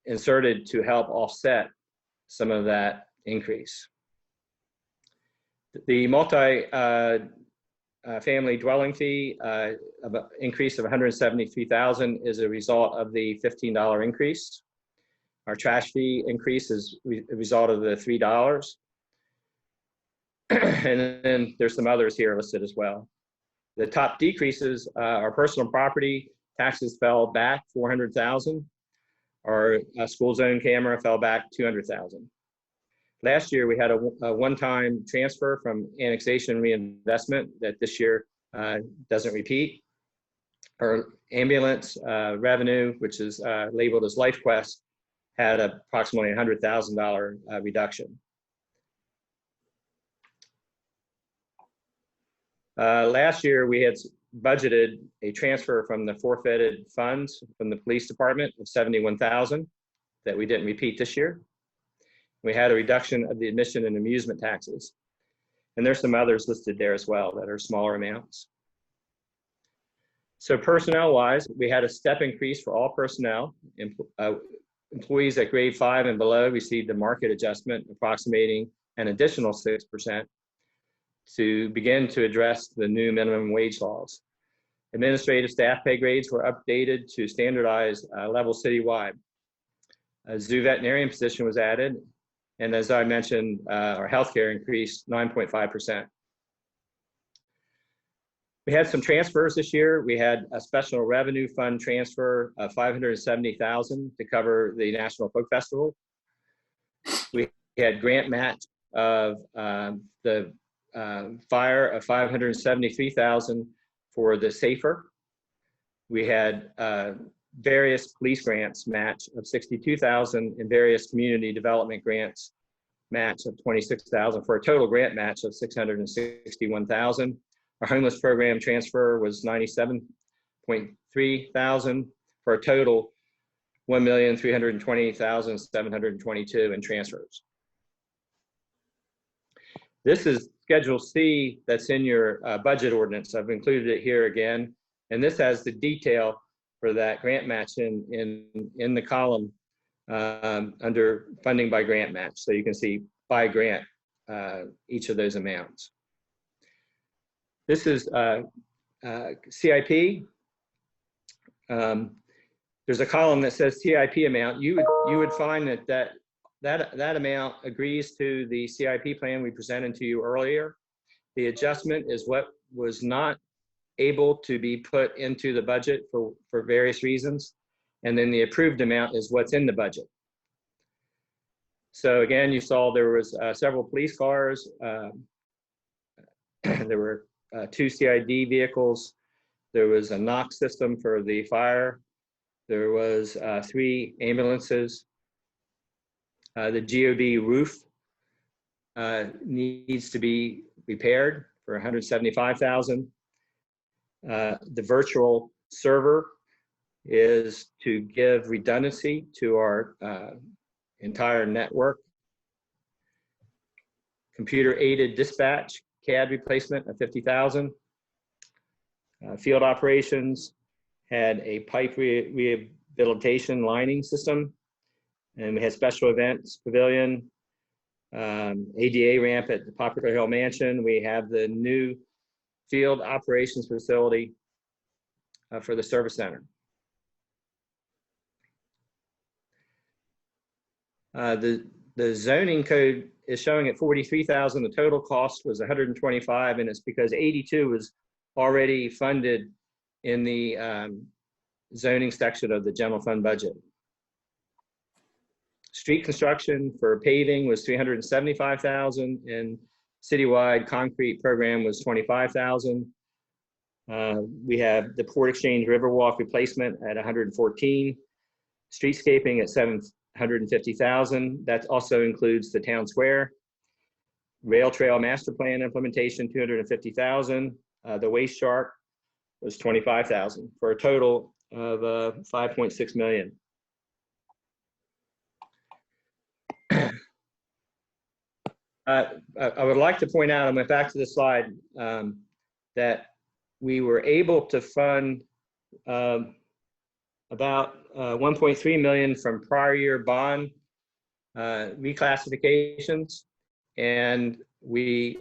inserted to help offset some of that increase. The multi-family dwelling fee of an increase of $173,000 is a result of the $15 increase. Our trash fee increase is a result of the $3. And then there's some others here listed as well. The top decreases are personal property taxes fell back $400,000. Our school zone camera fell back $200,000. Last year, we had a one-time transfer from annexation reinvestment that this year doesn't repeat. Our ambulance revenue, which is labeled as LifeQuest, had approximately $100,000 reduction. Last year, we had budgeted a transfer from the forfeited funds from the police department of $71,000 that we didn't repeat this year. We had a reduction of the admission and amusement taxes. And there's some others listed there as well that are smaller amounts. So personnel-wise, we had a step increase for all personnel. Employees at grade 5 and below received a market adjustment approximating an additional 6% to begin to address the new minimum wage laws. Administrative staff pay grades were updated to standardized levels citywide. A zoo veterinarian position was added, and as I mentioned, our healthcare increased 9.5%. We had some transfers this year. We had a special revenue fund transfer of $570,000 to cover the National Folk Festival. We had grant match of the fire of $573,000 for the SAFER. We had various police grants match of $62,000 and various community development grants match of $26,000 for a total grant match of $661,000. Our homeless program transfer was $97,300 for a total $1,320,722 in transfers. This is Schedule C that's in your budget ordinance. I've included it here again, and this has the detail for that grant match in the column under funding by grant match. So you can see by grant each of those amounts. This is CIP. There's a column that says CIP amount. You would find that amount agrees to the CIP plan we presented to you earlier. The adjustment is what was not able to be put into the budget for various reasons. And then the approved amount is what's in the budget. So again, you saw there was several police cars. There were 2 CID vehicles. There was a knock system for the fire. There was 3 ambulances. The GOB roof needs to be repaired for $175,000. The virtual server is to give redundancy to our entire network. Computer aided dispatch CAD replacement of $50,000. Field operations had a pipe rehabilitation lining system. And we had special events pavilion, ADA ramp at the Poplar Hill Mansion. We have the new field operations facility for the service center. The zoning code is showing at $43,000. The total cost was $125,000, and it's because $82,000 was already funded in the zoning section of the general fund budget. Street construction for paving was $375,000, and Citywide concrete program was 25,000. We have the Port Exchange Riverwalk replacement at 114. Streetscaping at 750,000. That also includes the town square. Rail Trail Master Plan implementation, 250,000. The Waste Shark was 25,000 for a total of 5.6 million. I would like to point out, I went back to the slide, that we were able to fund about 1.3 million from prior year bond reclassifications, and we've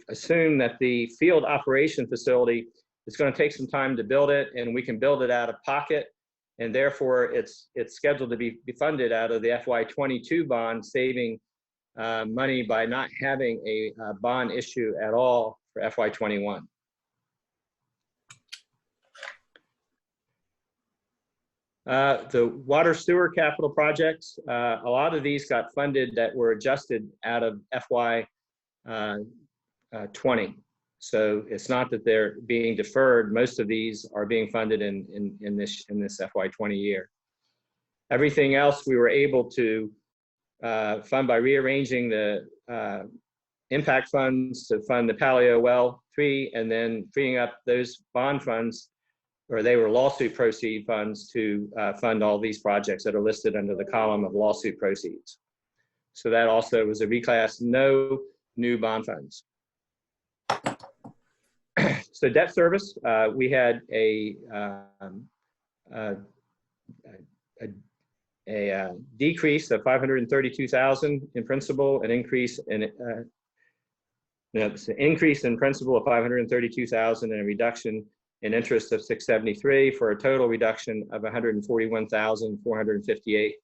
assumed that the field operation facility is going to take some time to build it, and we can build it out of pocket, and therefore it's scheduled to be funded out of the FY22 bond, saving money by not having a bond issue at all for FY21. The water sewer capital projects, a lot of these got funded that were adjusted out of FY20. So it's not that they're being deferred. Most of these are being funded in this FY20 year. Everything else we were able to fund by rearranging the impact funds to fund the Paleo Well 3, and then freeing up those bond funds, or they were lawsuit proceed funds, to fund all these projects that are listed under the column of lawsuit proceeds. So that also was a reclass, no new bond funds. So debt service, we had a decrease of 532,000 in principal, an increase in increase in principal of 532,000, and a reduction in interest of 673, for a total reduction of 141,458.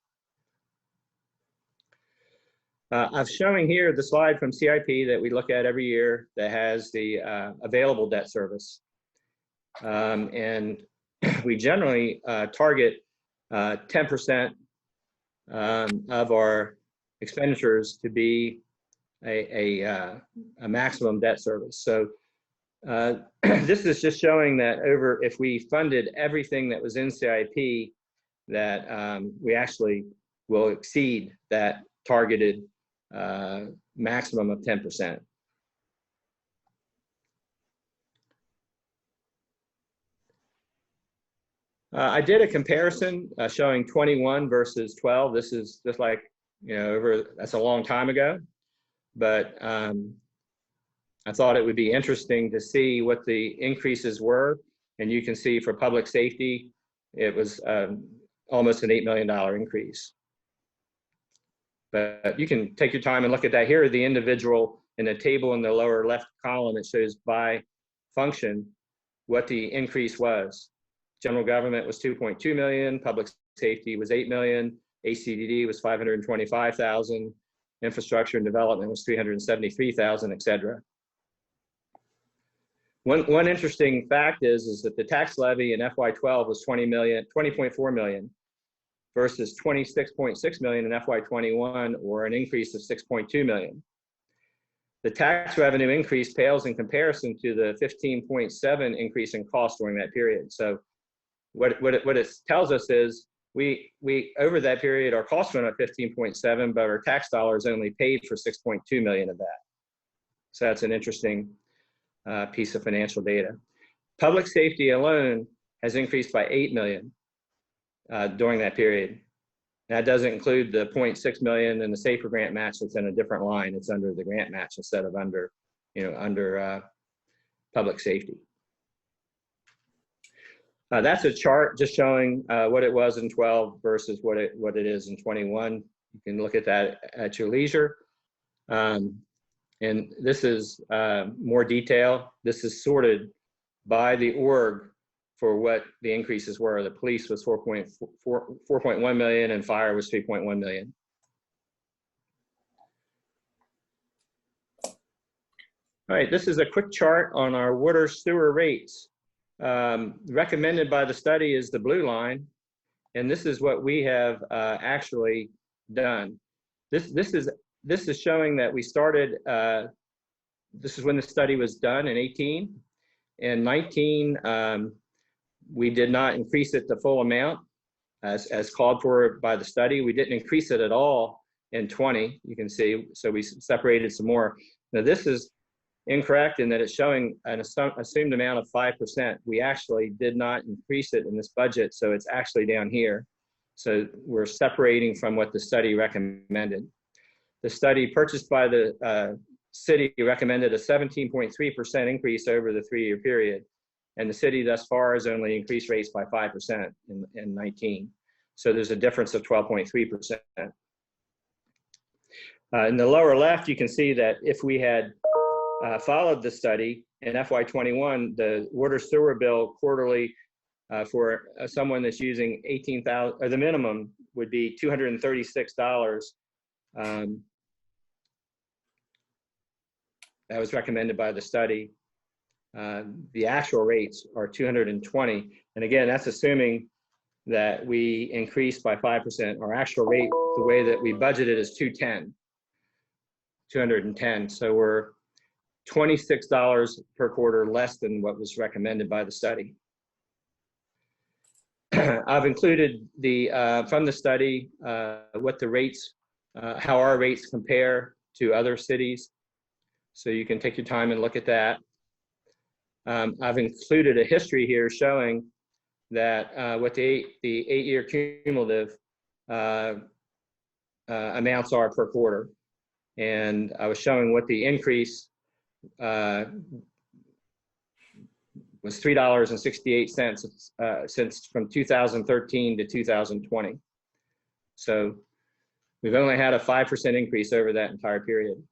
I'm showing here the slide from CIP that we look at every year that has the available debt service. And we generally target 10% of our expenditures to be a maximum debt service. So this is just showing that if we funded everything that was in CIP, that we actually will exceed that targeted maximum of 10%. I did a comparison showing 21 versus 12. This is just like, that's a long time ago, but I thought it would be interesting to see what the increases were. And you can see for public safety, it was almost an $8 million increase. But you can take your time and look at that. Here are the individual, in the table in the lower left column, it shows by function what the increase was. General government was 2.2 million, public safety was 8 million, ACDD was 525,000, infrastructure and development was 373,000, et cetera. One interesting fact is that the tax levy in FY12 was 20.4 million versus 26.6 million in FY21, or an increase of 6.2 million. The tax revenue increase pales in comparison to the 15.7 increase in cost during that period. So what it tells us is we over that period, our costs went up 15.7, but our tax dollars only paid for 6.2 million of that. So that's an interesting piece of financial data. Public safety alone has increased by 8 million during that period. That doesn't include the 0.6 million and the SAFER grant match that's in a different line. It's under the grant match instead of under public safety. That's a chart just showing what it was in 12 versus what it is in 21. You can look at that at your leisure. And this is more detail. This is sorted by the org for what the increases were. The police was 4.1 million and fire was 3.1 million. All right, this is a quick chart on our water sewer rates. Recommended by the study is the blue line, and this is what we have actually done. This is this is showing that we started, this is when the study was done in 18. In 19, we did not increase it the full amount as called for by the study. We didn't increase it at all in 20, you can see, so we separated some more. Now this is incorrect in that it's showing an assumed amount of 5%. We actually did not increase it in this budget, so it's actually down here. So we're separating from what the study recommended. The study purchased by the city recommended a 17.3% increase over the 3-year period. And the city thus far has only increased rates by 5% in 19. So there's a difference of 12.3%. In the lower left, you can see that if we had followed the study in FY21, the water sewer bill quarterly for someone that's using 18,000, or the minimum would be $236. That was recommended by the study. The actual rates are 220. And again, that's assuming that we increase by 5%. Our actual rate, the way that we budgeted, is 210. So we're $26 per quarter less than what was recommended by the study. I've included from the study what the rates, how our rates compare to other cities. So you can take your time and look at that. I've included a history here showing that what the 8-year cumulative amounts are per quarter. And I was showing what the increase was $3.68 since from 2013 to 2020. So we've only had a 5% increase over that entire period.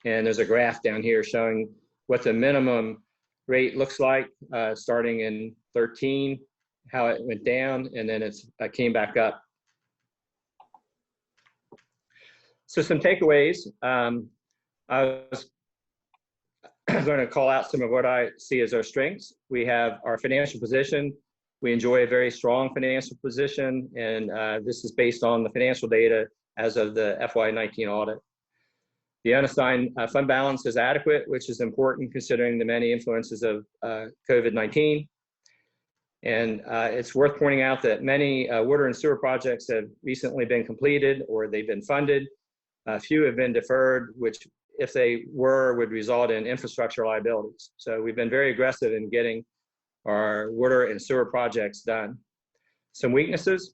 And there's a graph down here showing what the minimum rate looks like starting in 13, how it went down, and then it came back up. So some takeaways. I was going to call out some of what I see as our strengths. We have our financial position. We enjoy a very strong financial position, and this is based on the financial data as of the FY19 audit. The unassigned fund balance is adequate, which is important considering the many influences of COVID-19. And it's worth pointing out that many water and sewer projects have recently been completed or they've been funded. A few have been deferred, which if they were, would result in infrastructure liabilities. So we've been very aggressive in getting our water and sewer projects done. Some weaknesses.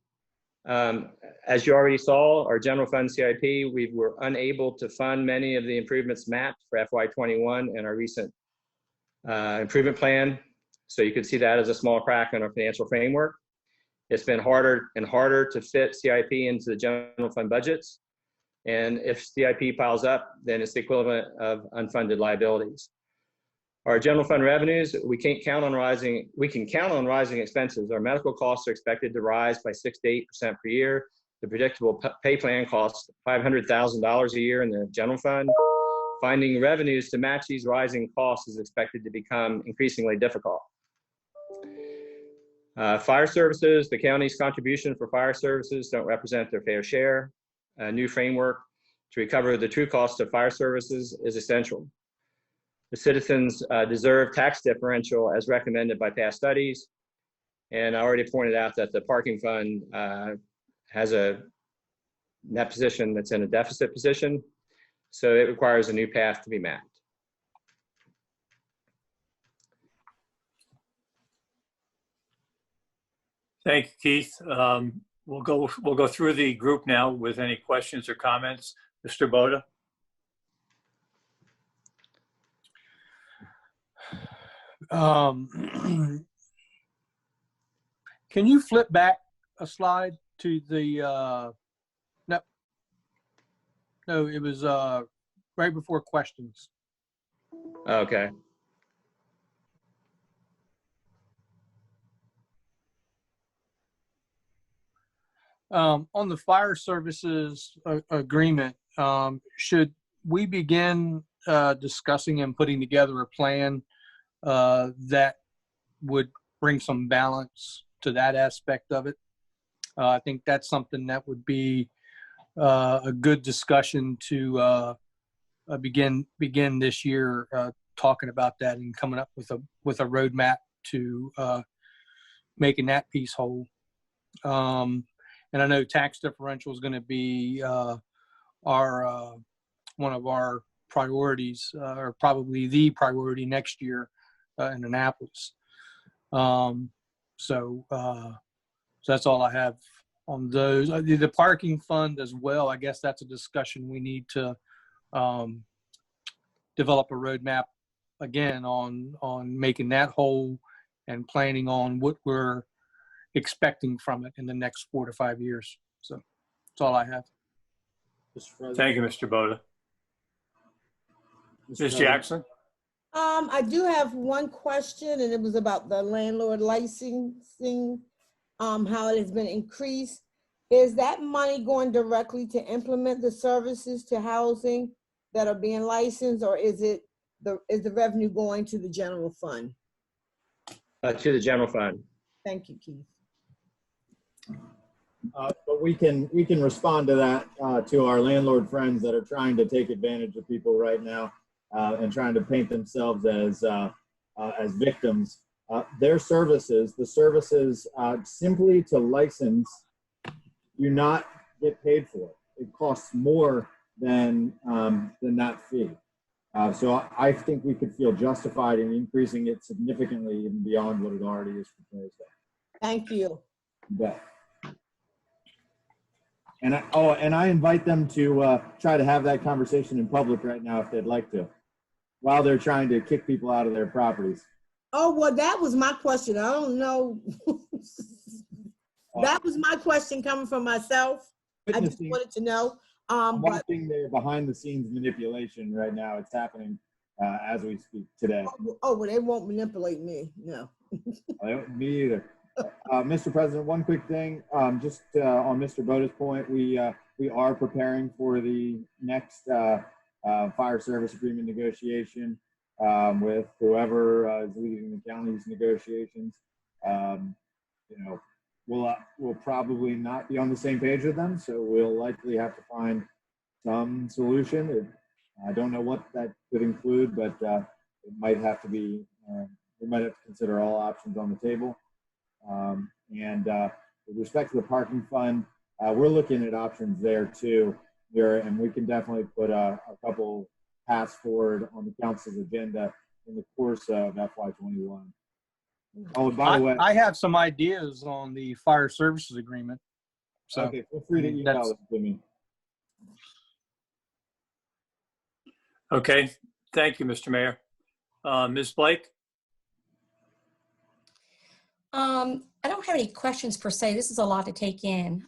As you already saw, our general fund CIP, we were unable to fund many of the improvements mapped for FY21 and our recent improvement plan. So you could see that as a small crack in our financial framework. It's been harder and harder to fit CIP into the general fund budgets. And if CIP piles up, then it's the equivalent of unfunded liabilities. Our general fund revenues, we can count on rising expenses. Our medical costs are expected to rise by 6 to 8% per year. The predictable pay plan costs $500,000 a year in the general fund. Finding revenues to match these rising costs is expected to become increasingly difficult. Fire services, the county's contribution for fire services don't represent their fair share. A new framework to recover the true cost of fire services is essential. The citizens deserve tax differential as recommended by past studies. And I already pointed out that the parking fund has a net position that's in a deficit position. So it requires a new path to be mapped. Thank you, Keith. We'll go through the group now with any questions or comments. Mr. Boda. Can you flip back a slide to the no, it was right before questions. Okay. On the fire services agreement, should we begin discussing and putting together a plan that would bring some balance to that aspect of it? I think that's something that would be a good discussion to begin this year, talking about that and coming up with a roadmap to making that piece whole. And I know tax differential is going to be our one of our priorities, or probably the priority next year in Annapolis. So that's all I have on those. The parking fund as well, I guess that's a discussion we need to develop a roadmap again on making that whole and planning on what we're expecting from it in the next 4 to 5 years. So that's all I have. Thank you, Mr. Boda. Ms. Jackson? I do have one question, and it was about the landlord licensing, how it has been increased. Is that money going directly to implement the services to housing that are being licensed, or is the revenue going to the general fund? To the general fund. Thank you, Keith. But we can respond to that to our landlord friends that are trying to take advantage of people right now and trying to paint themselves as victims. Their services, the services simply to license, do not get paid for. It costs more than that fee. So I think we could feel justified in increasing it significantly even beyond what it already is proposed. Thank you. Yeah. And I invite them to try to have that conversation in public right now if they'd like to, while they're trying to kick people out of their properties. Oh, well, that was my question. I don't know. That was my question coming from myself. I just wanted to know. I'm watching their behind the scenes manipulation right now. It's happening as we speak today. Oh, well, they won't manipulate me. No. Me either. Mr. President, one quick thing, just on Mr. Boda's point, we are preparing for the next fire service agreement negotiation with whoever is leading the county's negotiations. We'll probably not be on the same page with them, so we'll likely have to find some solution. I don't know what that could include, but it might have to be, we might have to consider all options on the table. With respect to the parking fund, we're looking at options there too, and we can definitely put a couple paths forward on the council's agenda in the course of FY21. Oh, by the way, I have some ideas on the fire services agreement. So okay, feel free to email it to me. Okay, thank you, Mr. Mayor. Ms. Blake? I don't have any questions per se. This is a lot to take in.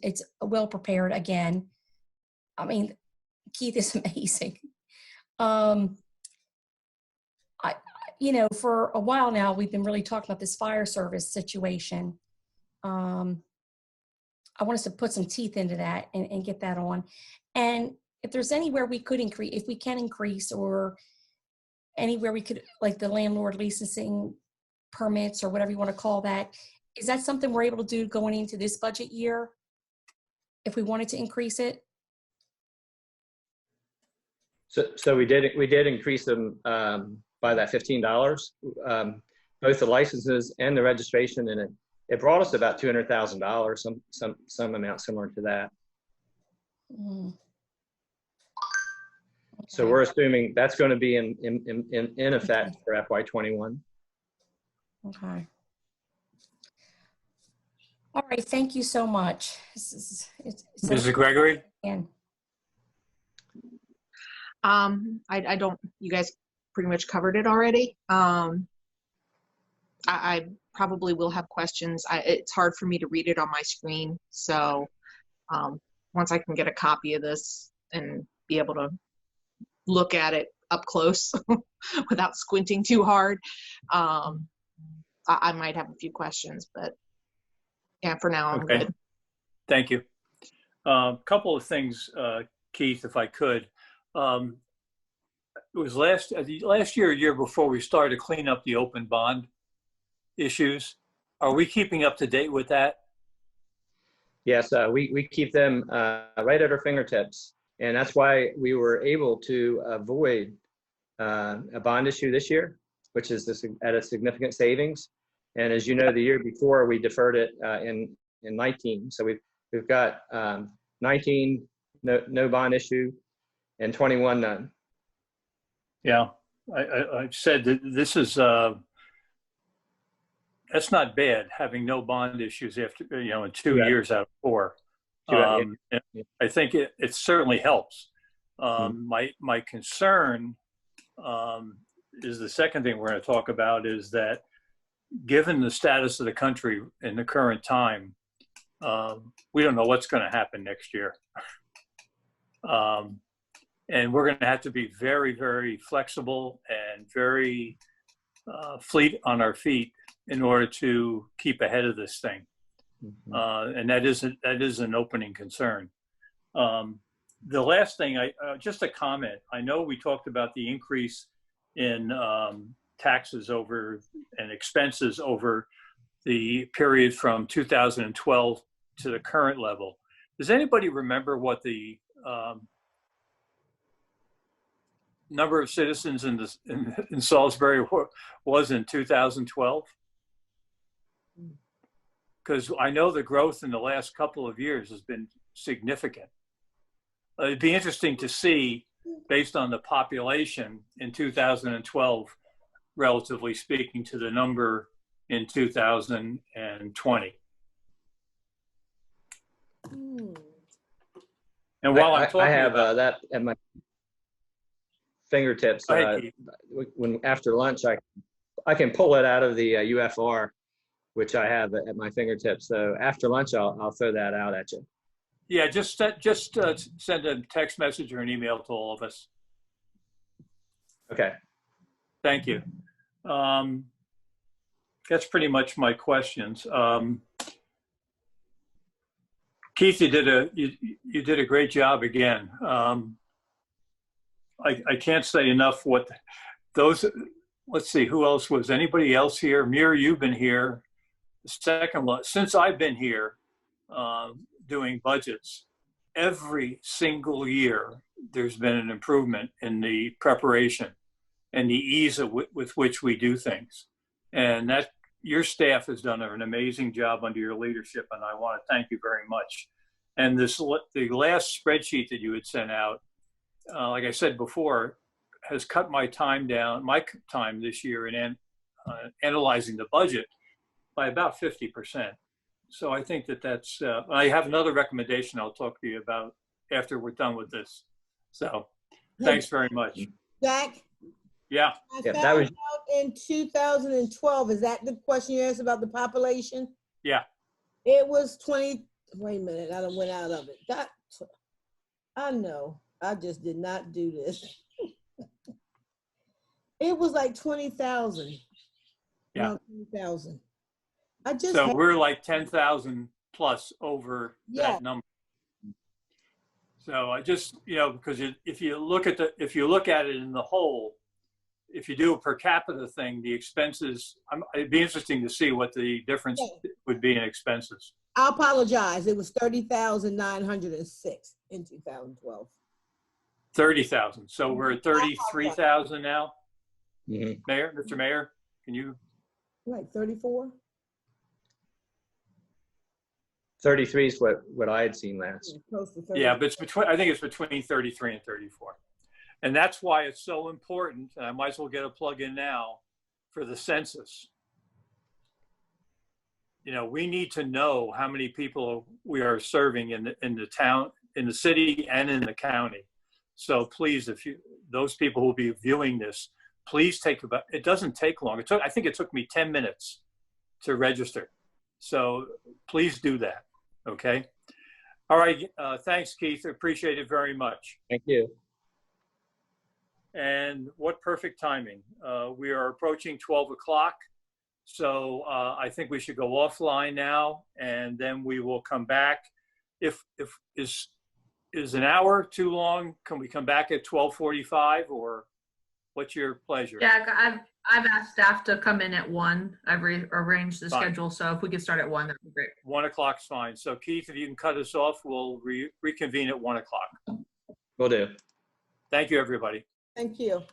It's well prepared again. I mean, Keith is amazing. For a while now, we've been really talking about this fire service situation. I want us to put some teeth into that and get that on. And if there's anywhere we could increase, if we can increase, or anywhere we could, like the landlord licensing permits or whatever you want to call that, is that something we're able to do going into this budget year if we wanted to increase it? So we did increase them by that $15, both the licenses and the registration, and it brought us about $200,000, some amount similar to that. Mm. Okay. So we're assuming that's going to be in effect for FY21. Okay. All right. Thank you so much. Mrs. Gregory? I don't, you guys pretty much covered it already. I probably will have questions. It's hard for me to read it on my screen. So once I can get a copy of this and be able to look at it up close without squinting too hard, I might have a few questions, but yeah, for now I'm good. Thank you. A couple of things, Keith, if I could. It was last year, a year before, we started to clean up the open bond issues. Are we keeping up to date with that? Yes, we keep them right at our fingertips. And that's why we were able to avoid a bond issue this year, which is at a significant savings. And as you know, the year before we deferred it in 19. So we've got 19 no bond issue and 21 none. Yeah, I've said that this is that's not bad, having no bond issues after, in 2 Yeah. years out of 4. Yeah. I think it certainly helps. My concern is the second thing we're going to talk about is that given the status of the country in the current time, we don't know what's going to happen next year. And we're going to have to be very, very flexible and very fleet on our feet in order to keep ahead of this thing. And that is an opening concern. The last thing, just a comment. I know we talked about the increase in taxes over and expenses over the period from 2012 to the current level. Does anybody remember what the number of citizens in Salisbury was in 2012? Because I know the growth in the last couple of years has been significant. It'd be interesting to see, based on the population in 2012, relatively speaking, to the number in 2020. And while I'm talking I have about that at my fingertips. When after lunch, I can pull it out of the UFR, which I have at my fingertips. So after lunch, I'll throw that out at you. Yeah, just send a text message or an email to all of us. Okay. Thank you. That's pretty much my questions. Keith, you did a great job again. I can't say enough what those. Let's see, who else was? Anybody else here? Mir, you've been here. Since I've been here doing budgets, every single year there's been an improvement in the preparation and the ease with which we do things. And that your staff has done an amazing job under your leadership, and I want to thank you very much. And the last spreadsheet that you had sent out, like I said before, has cut my time this year in analyzing the budget by about 50%. So I think that's, I have another recommendation I'll talk to you about after we're done with this. So thanks very much. Jack? Yeah. I found out in 2012, is that the question you asked about the population? Yeah. It was 20, wait a minute, I done went out of it. I know, I just did not do this. It was like 20,000. Yeah. No, 20,000. So we're like 10,000 plus over that number. So I just, because if you look at it in the whole, if you do a per capita thing, the expenses, it'd be interesting to see what the difference would be in expenses. I apologize. It was 30,906 in 2012. 30,000. So we're at 33,000 now. Mm-hmm. Mayor, Mr. Mayor, can you? Like 34? 33 is what I had seen last. Close to 30. Yeah, but I think it's between 33 and 34. And that's why it's so important, and I might as well get a plug in now, for the census. We need to know how many people we are serving in the town, in the city, and in the county. So please, those people who will be viewing this, please it doesn't take long. I think it took me 10 minutes to register. So please do that, okay? All right, thanks, Keith. I appreciate it very much. Thank you. And what perfect timing. We are approaching 12 o'clock. So I think we should go offline now, and then we will come back. If is an hour too long, can we come back at 12:45, or what's your pleasure? Jack, I've asked staff to come in at 1. I've arranged the Fine. schedule, so if we could start at 1, that'd be great. 1 o'clock's fine. So Keith, if you can cut us off, we'll reconvene at 1 o'clock. Will do. Thank you, everybody. Thank you.